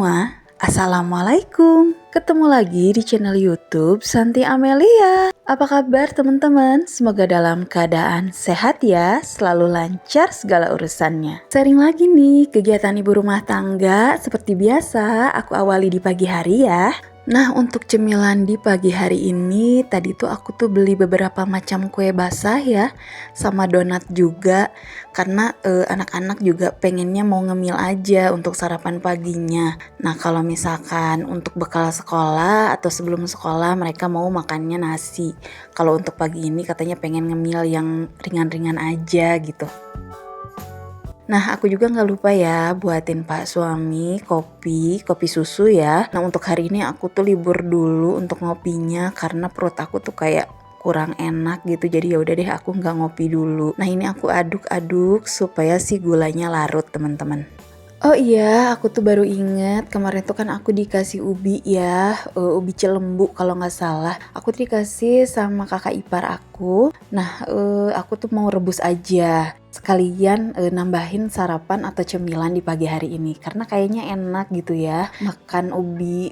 semua, Assalamualaikum. Ketemu lagi di channel YouTube Santi Amelia. Apa kabar teman-teman? Semoga dalam keadaan sehat ya, selalu lancar segala urusannya. Sharing lagi nih kegiatan ibu rumah tangga. Seperti biasa, aku awali di pagi hari ya. Nah, untuk cemilan di pagi hari ini, tadi tuh aku tuh beli beberapa macam kue basah ya, sama donat juga, karena anak-anak juga pengennya mau ngemil aja untuk sarapan paginya. Nah, kalau misalkan untuk bekal sekolah atau sebelum sekolah mereka mau makannya nasi. Kalau untuk pagi ini katanya pengen ngemil yang ringan-ringan aja gitu. Nah, aku juga nggak lupa ya buatin Pak suami kopi susu ya. Nah, untuk hari ini aku tuh libur dulu untuk ngopinya karena perut aku tuh kayak kurang enak gitu. Jadi ya udah deh aku nggak ngopi dulu. Nah, ini aku aduk-aduk supaya si gulanya larut, teman-teman. Oh iya, aku tuh baru ingat kemarin tuh kan aku dikasih ubi ya, ubi Cilembu kalau nggak salah. Aku tuh dikasih sama kakak ipar aku. Nah, aku tuh mau rebus aja. Sekalian nambahin sarapan atau cemilan di pagi hari ini. Karena kayaknya enak gitu ya, makan ubi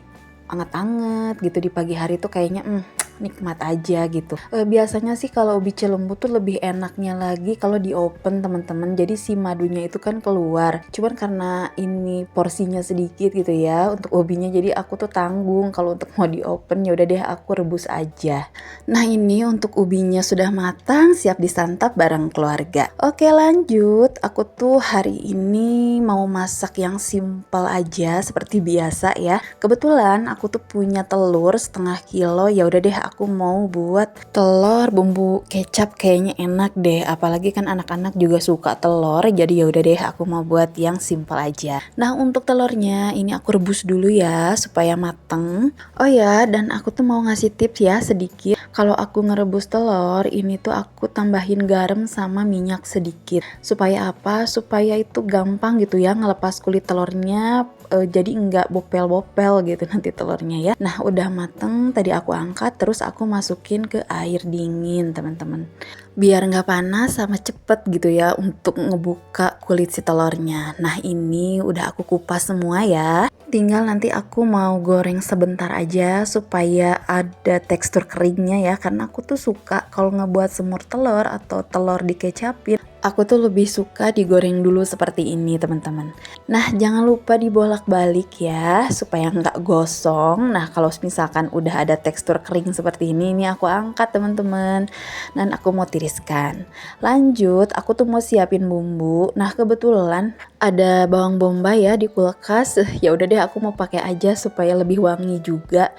anget-anget gitu di pagi hari tuh kayaknya nikmat aja gitu. Biasanya sih kalau ubi Cilembu tuh lebih enaknya lagi kalau di open teman-teman. Jadi si madunya itu kan keluar. Cuman karena ini porsinya sedikit gitu ya untuk ubinya, jadi aku tuh tanggung kalau untuk mau di open. Ya udah deh aku rebus aja. Nah, ini untuk ubinya sudah matang, siap disantap bareng keluarga. Oke, lanjut. Aku tuh hari ini mau masak yang simple aja seperti biasa ya. Kebetulan aku tuh punya telur setengah kilo. Ya udah deh aku mau buat telur bumbu kecap, kayaknya enak deh, apalagi kan anak-anak juga suka telur. Jadi ya udah deh aku mau buat yang simple aja. Nah, untuk telurnya ini aku rebus dulu ya supaya mateng. Oh ya, dan aku tuh mau ngasih tips ya sedikit. Kalau aku ngerebus telur ini tuh aku tambahin garam sama minyak sedikit. Supaya apa? Supaya itu gampang gitu ya ngelepas kulit telurnya, jadi nggak bopel-bopel gitu nanti telurnya ya. Nah, udah mateng tadi aku angkat, terus aku masukin ke air dingin teman-teman, biar nggak panas sama cepet gitu ya untuk ngebuka kulit si telurnya. Nah, ini udah aku kupas semua ya, tinggal nanti aku mau goreng sebentar aja supaya ada tekstur keringnya ya, karena aku tuh suka kalau ngebuat semur telur atau telur dikecapin, aku tuh lebih suka digoreng dulu seperti ini teman-teman. Nah, jangan lupa dibolak-balik ya supaya nggak gosong. Nah, kalau misalkan udah ada tekstur kering seperti ini aku angkat teman-teman, dan aku mau tiriskan. Lanjut, aku tuh mau siapin bumbu. Nah, kebetulan ada bawang bombay ya di kulkas. Ya udah deh aku mau pakai aja supaya lebih wangi juga.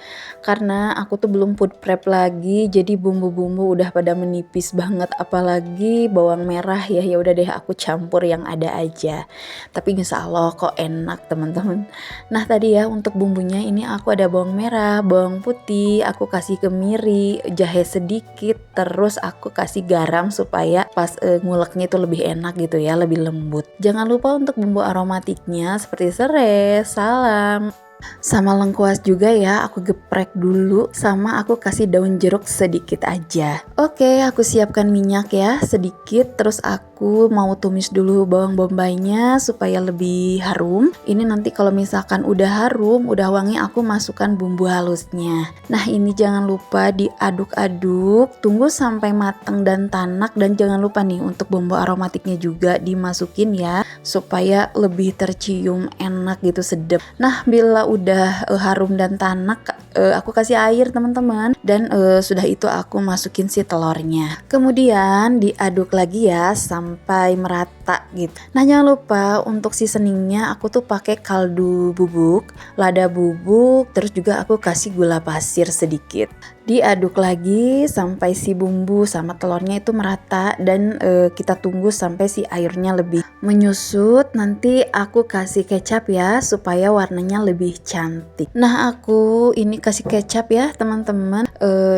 Karena aku tuh belum food prep lagi, jadi bumbu-bumbu udah pada menipis banget, apalagi bawang merah ya. Ya udah deh aku campur yang ada aja. Tapi insya Allah kok enak teman-teman. Nah, tadi ya untuk bumbunya ini aku ada bawang merah, bawang putih, aku kasih kemiri, jahe sedikit, terus aku kasih garam supaya pas nguleknya itu lebih enak gitu ya, lebih lembut. Jangan lupa untuk bumbu aromatiknya seperti serai, salam, sama lengkuas juga ya, aku geprek dulu, sama aku kasih daun jeruk sedikit aja. Oke, aku siapkan minyak ya sedikit, terus aku mau tumis dulu bawang bombaynya supaya lebih harum. Ini nanti kalau misalkan udah harum, udah wangi, aku masukkan bumbu halusnya. Nah, ini jangan lupa diaduk-aduk, tunggu sampai matang dan tanak, dan jangan lupa nih untuk bumbu aromatiknya juga dimasukin ya supaya lebih tercium enak gitu, sedap. Nah, bila udah harum dan tanak, aku kasih air teman-teman, dan sudah itu aku masukin si telurnya. Kemudian diaduk lagi ya sampai merata gitu. Nah, jangan lupa untuk seasoningnya aku tuh pakai kaldu bubuk, lada bubuk, terus juga aku kasih gula pasir sedikit. Diaduk lagi sampai si bumbu sama telurnya itu merata, dan kita tunggu sampai si airnya lebih menyusut. Nanti aku kasih kecap ya supaya warnanya lebih cantik. Nah, aku ini kasih kecap ya teman-teman.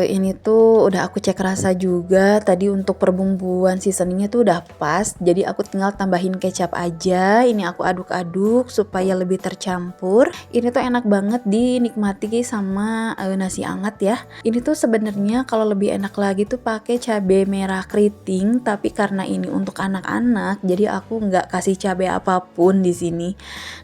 Ini tuh udah aku cek rasa juga. Tadi untuk perbumbuan seasoningnya tuh udah pas. Jadi aku tinggal tambahin kecap aja. Ini aku aduk-aduk supaya lebih tercampur. Ini tuh enak banget dinikmati sama nasi anget ya. Ini tuh sebenarnya kalau lebih enak lagi tuh pakai cabai merah keriting. Tapi karena ini untuk anak-anak, jadi aku nggak kasih cabai apapun di sini.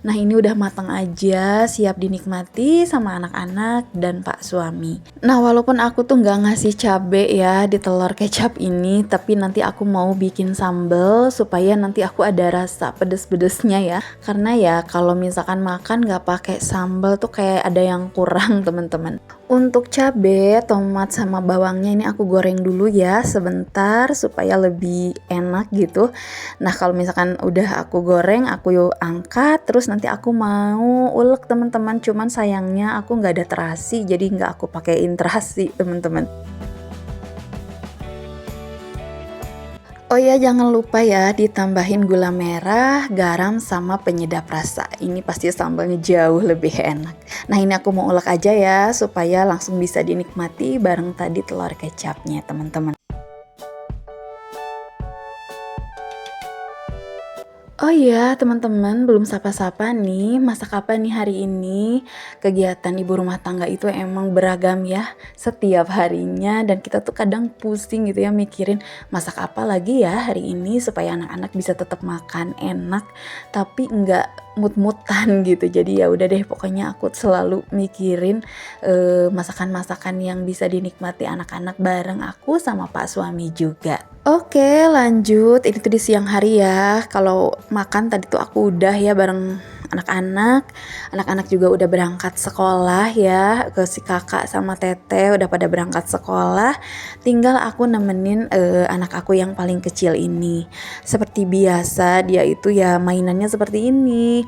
Nah ini udah matang aja, siap dinikmati sama anak-anak dan pak suami. Nah walaupun aku tuh nggak ngasih cabe ya di telur kecap ini, tapi nanti aku mau bikin sambal supaya nanti aku ada rasa pedes-pedesnya ya. Karena ya kalau misalkan makan nggak pakai sambal tuh kayak ada yang kurang teman-teman. Untuk cabe, tomat sama bawangnya ini aku goreng dulu ya sebentar supaya lebih enak gitu. Nah kalau misalkan udah aku goreng, aku yuk angkat, terus nanti aku mau ulek teman-teman. Cuman sayangnya aku nggak ada terasi, jadi nggak aku pakein terasi teman-teman. Oh ya jangan lupa ya ditambahin gula merah, garam sama penyedap rasa. Ini pasti sambalnya jauh lebih enak. Nah ini aku mau ulek aja ya supaya langsung bisa dinikmati bareng tadi telur kecapnya teman-teman. Oh iya teman-teman, belum sapa-sapa nih, masak apa nih hari ini? Kegiatan ibu rumah tangga itu emang beragam ya setiap harinya, dan kita tuh kadang pusing gitu ya mikirin masak apa lagi ya hari ini supaya anak-anak bisa tetap makan enak tapi nggak mut-mutan gitu. Jadi ya udah deh, pokoknya aku selalu mikirin masakan-masakan yang bisa dinikmati anak-anak bareng aku sama pak suami juga. Oke lanjut, ini tuh di siang hari ya. Kalau makan tadi tuh aku udah ya bareng anak-anak juga udah berangkat sekolah ya, ke si kakak sama teteh udah pada berangkat sekolah, tinggal aku nemenin anak aku yang paling kecil ini. Seperti biasa dia itu ya mainannya seperti ini,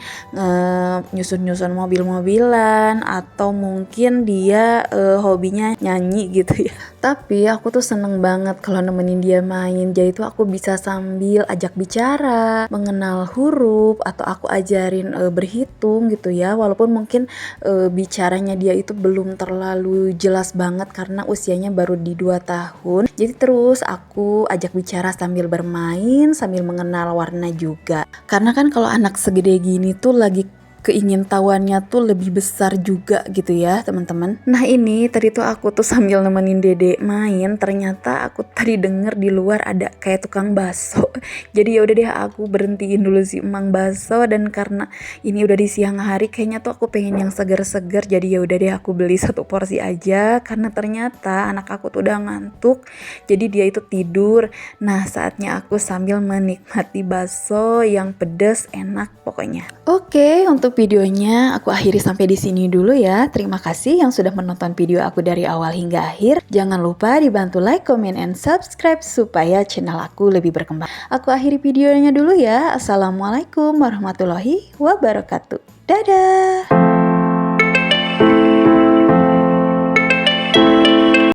nyusun-nyusun mobil-mobilan, atau mungkin dia hobinya nyanyi gitu ya. Tapi aku tuh seneng banget kalau nemenin dia main, jadi tuh aku bisa sambil ajak bicara, mengenal huruf, atau aku ajarin berhitung gitu ya. Walaupun mungkin bicaranya dia itu belum terlalu jelas banget karena usianya baru di 2 tahun. Jadi terus aku ajak bicara sambil bermain, sambil mengenal warna juga. Karena kan kalau anak segede gini tuh lagi keingintahuannya tuh lebih besar juga gitu ya teman-teman. Nah ini tadi tuh aku tuh sambil nemenin dede main, ternyata aku tadi denger di luar ada kayak tukang bakso. Jadi ya udah deh aku berhentiin dulu si emang bakso, dan karena ini udah di siang hari kayaknya tuh aku pengen yang seger-seger, jadi ya udah deh aku beli 1 porsi aja karena ternyata anak aku tuh udah ngantuk. Jadi dia itu tidur. Nah saatnya aku sambil menikmati bakso yang pedas enak pokoknya. Oke, untuk videonya aku akhiri sampai di sini dulu ya. Terima kasih yang sudah menonton video aku dari awal hingga akhir. Jangan lupa dibantu like, comment, and subscribe supaya channel aku lebih berkembang. Aku akhiri videonya dulu ya. Assalamualaikum warahmatullahi wabarakatuh. Dadah!